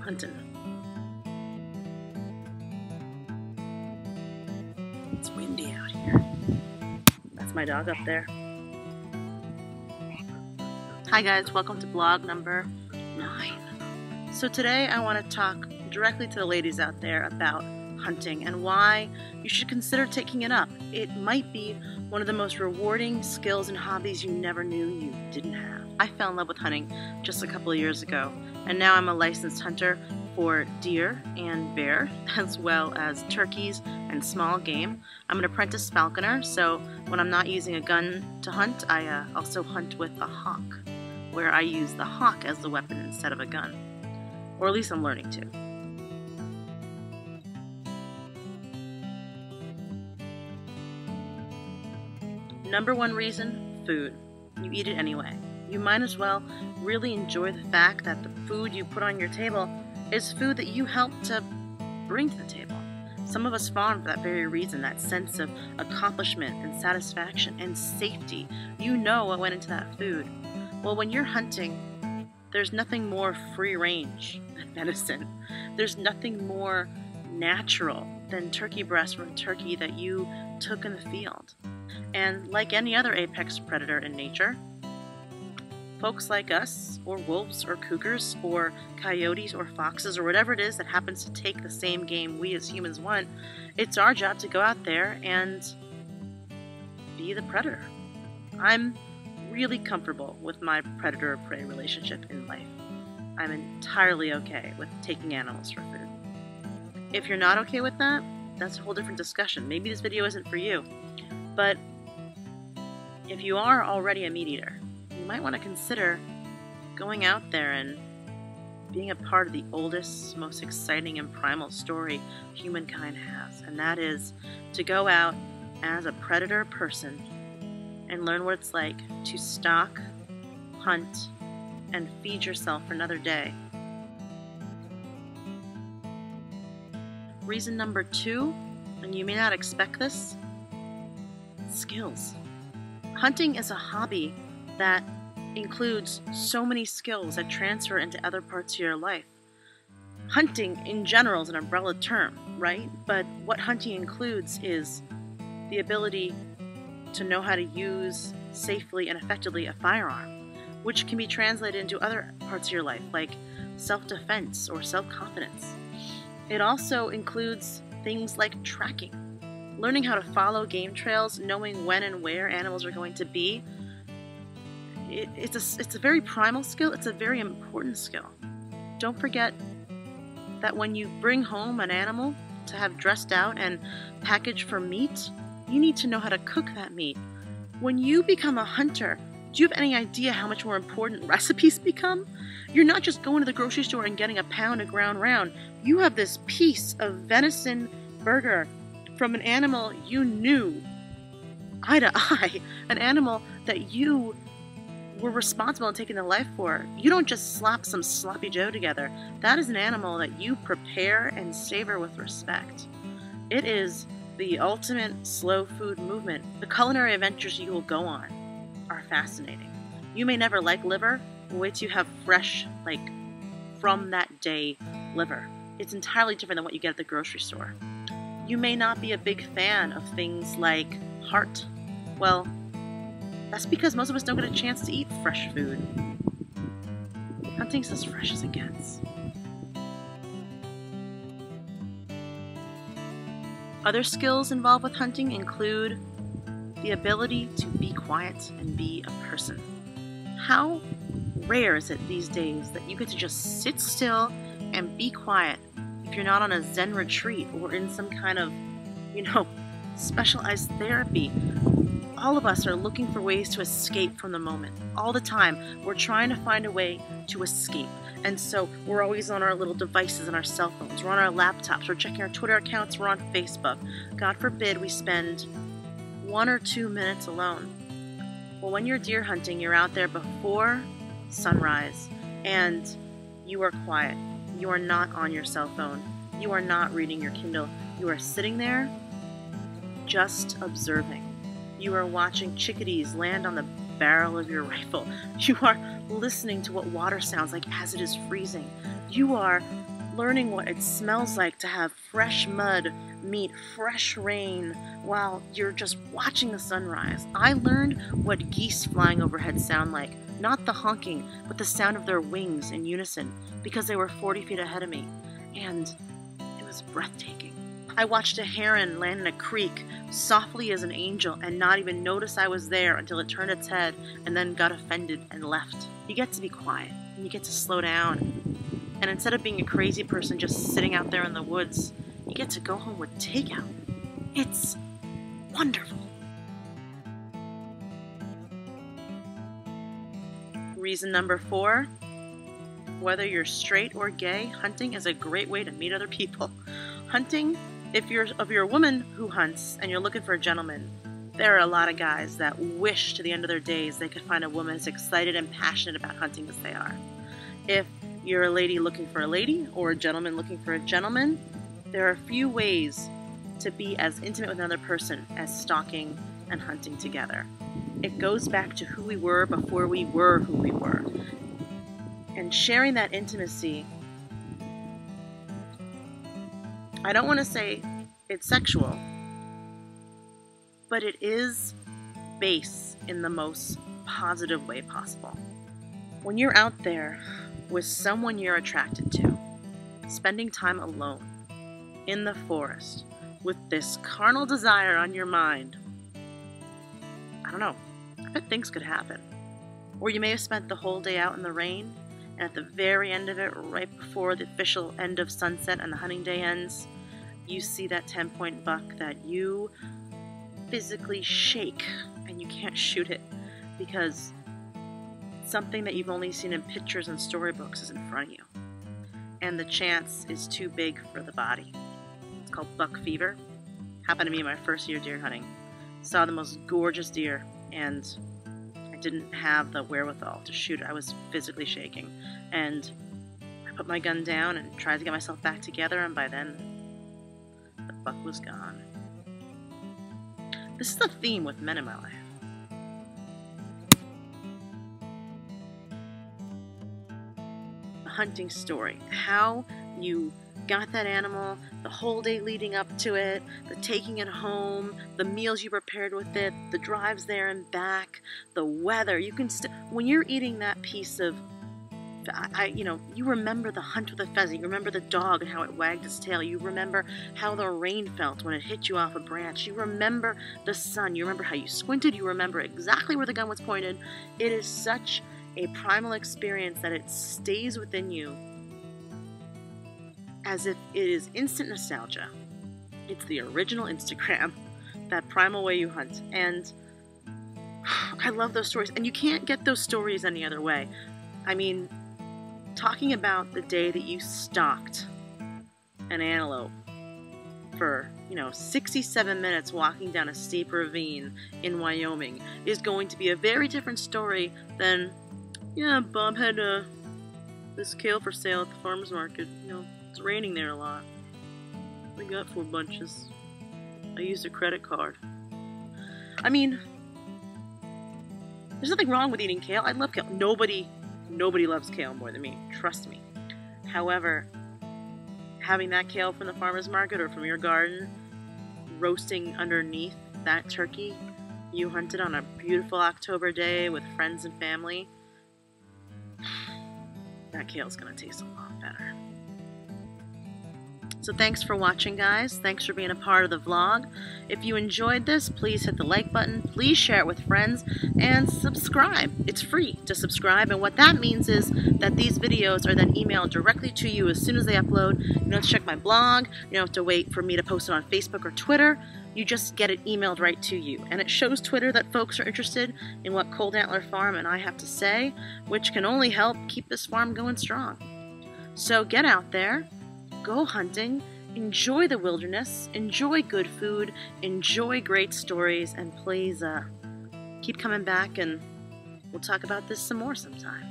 hunting. It's windy out here. That's my dog up there. Hi guys, welcome to blog number 9. So today I want to talk directly to the ladies out there about hunting and why you should consider taking it up. It might be one of the most rewarding skills and hobbies you never knew you didn't have. I fell in love with hunting just a couple of years ago, and now I'm a licensed hunter for deer and bear, as well as turkeys and small game. I'm an apprentice falconer, so when I'm not using a gun to hunt, I also hunt with a hawk, where I use the hawk as the weapon instead of a gun. Or at least I'm learning to. Number one reason, food. You eat it anyway. You might as well really enjoy the fact that the food you put on your table is food that you helped to bring to the table. Some of us farm for that very reason, that sense of accomplishment and satisfaction and safety. You know what went into that food. Well, when you're hunting, there's nothing more free range than venison. There's nothing more natural than turkey breast from a turkey that you took in the field. And like any other apex predator in nature, folks like us, or wolves, or cougars, or coyotes, or foxes, or whatever it is that happens to take the same game we as humans want, it's our job to go out there and be the predator. I'm really comfortable with my predator-prey relationship in life. I'm entirely okay with taking animals for food. If you're not okay with that, that's a whole different discussion. Maybe this video isn't for you. But if you are already a meat eater, you might want to consider going out there and being a part of the oldest, most exciting and primal story humankind has. And that is to go out as a predator person and learn what it's like to stalk, hunt, and feed yourself for another day. Reason number 2, and you may not expect this, skills. Hunting is a hobby that includes so many skills that transfer into other parts of your life. Hunting in general is an umbrella term, right? But what hunting includes is the ability to know how to use safely and effectively a firearm, which can be translated into other parts of your life, like self-defense or self-confidence. It also includes things like tracking, learning how to follow game trails, knowing when and where animals are going to be. It's a very primal skill. It's a very important skill. Don't forget that when you bring home an animal to have dressed out and packaged for meat, you need to know how to cook that meat. When you become a hunter, do you have any idea how much more important recipes become? You're not just going to the grocery store and getting a pound of ground round. You have this piece of venison burger from an animal you knew eye to eye, an animal that you were responsible in taking the life for. You don't just slap some sloppy joe together. That is an animal that you prepare and savor with respect. It is the ultimate slow food movement. The culinary adventures you will go on are fascinating. You may never like liver, wait till you have fresh, like from that day liver. It's entirely different than what you get at the grocery store. You may not be a big fan of things like heart. Well, that's because most of us don't get a chance to eat fresh food. Hunting's as fresh as it gets. Other skills involved with hunting include the ability to be quiet and be a person. How rare is it these days that you get to just sit still and be quiet if you're not on a Zen retreat or in some kind of, specialized therapy? All of us are looking for ways to escape from the moment. All the time, we're trying to find a way to escape. And so we're always on our little devices and our cell phones. We're on our laptops. We're checking our Twitter accounts. We're on Facebook. God forbid we spend 1 or 2 minutes alone. Well, when you're deer hunting, you're out there before sunrise and you are quiet. You are not on your cell phone. You are not reading your Kindle. You are sitting there just observing. You are watching chickadees land on the barrel of your rifle. You are listening to what water sounds like as it is freezing. You are learning what it smells like to have fresh mud meet fresh rain while you're just watching the sunrise. I learned what geese flying overhead sound like, not the honking, but the sound of their wings in unison, because they were 40 feet ahead of me, and it was breathtaking. I watched a heron land in a creek softly as an angel and not even notice I was there until it turned its head and then got offended and left. You get to be quiet, and you get to slow down. And instead of being a crazy person just sitting out there in the woods, you get to go home with takeout. It's wonderful. Reason number 4, whether you're straight or gay, hunting is a great way to meet other people. Hunting, if you're a woman who hunts and you're looking for a gentleman, there are a lot of guys that wish to the end of their days they could find a woman as excited and passionate about hunting as they are. If you're a lady looking for a lady or a gentleman looking for a gentleman, there are few ways to be as intimate with another person as stalking and hunting together. It goes back to who we were before we were who we were. And sharing that intimacy, I don't want to say it's sexual, but it is base in the most positive way possible. When you're out there with someone you're attracted to, spending time alone in the forest with this carnal desire on your mind, I don't know, I bet things could happen. Or you may have spent the whole day out in the rain, and at the very end of it, right before the official end of sunset and the hunting day ends, you see that 10-point buck that you physically shake and you can't shoot it because something that you've only seen in pictures and storybooks is in front of you. And the chance is too big for the body. It's called buck fever. Happened to me my first year deer hunting. Saw the most gorgeous deer, and I didn't have the wherewithal to shoot it. I was physically shaking. And I put my gun down and tried to get myself back together, and by then, the buck was gone. This is the theme with men in my life. Hunting story, how you got that animal, the whole day leading up to it, the taking it home, the meals you prepared with it, the drives there and back, the weather. You can when you're eating that piece of, you remember the hunt with the pheasant. You remember the dog and how it wagged its tail. You remember how the rain felt when it hit you off a branch. You remember the sun. You remember how you squinted. You remember exactly where the gun was pointed. It is such a primal experience that it stays within you as if it is instant nostalgia. It's the original Instagram, that primal way you hunt. And I love those stories. And you can't get those stories any other way. I mean, talking about the day that you stalked an antelope for, 67 minutes walking down a steep ravine in Wyoming is going to be a very different story than, yeah, Bob had this kale for sale at the farmer's market. It's raining there a lot. I got 4 bunches. I used a credit card. I mean, there's nothing wrong with eating kale. I love kale. Nobody loves kale more than me. Trust me. However, having that kale from the farmer's market or from your garden, roasting underneath that turkey you hunted on a beautiful October day with friends and family, that kale's gonna taste a lot better. So thanks for watching, guys. Thanks for being a part of the vlog. If you enjoyed this, please hit the like button, please share it with friends, and subscribe. It's free to subscribe, and what that means is that these videos are then emailed directly to you as soon as they upload. You don't have to check my blog, you don't have to wait for me to post it on Facebook or Twitter. You just get it emailed right to you. And it shows Twitter that folks are interested in what Cold Antler Farm and I have to say, which can only help keep this farm going strong. So get out there, go hunting, enjoy the wilderness, enjoy good food, enjoy great stories, and please keep coming back and we'll talk about this some more sometime.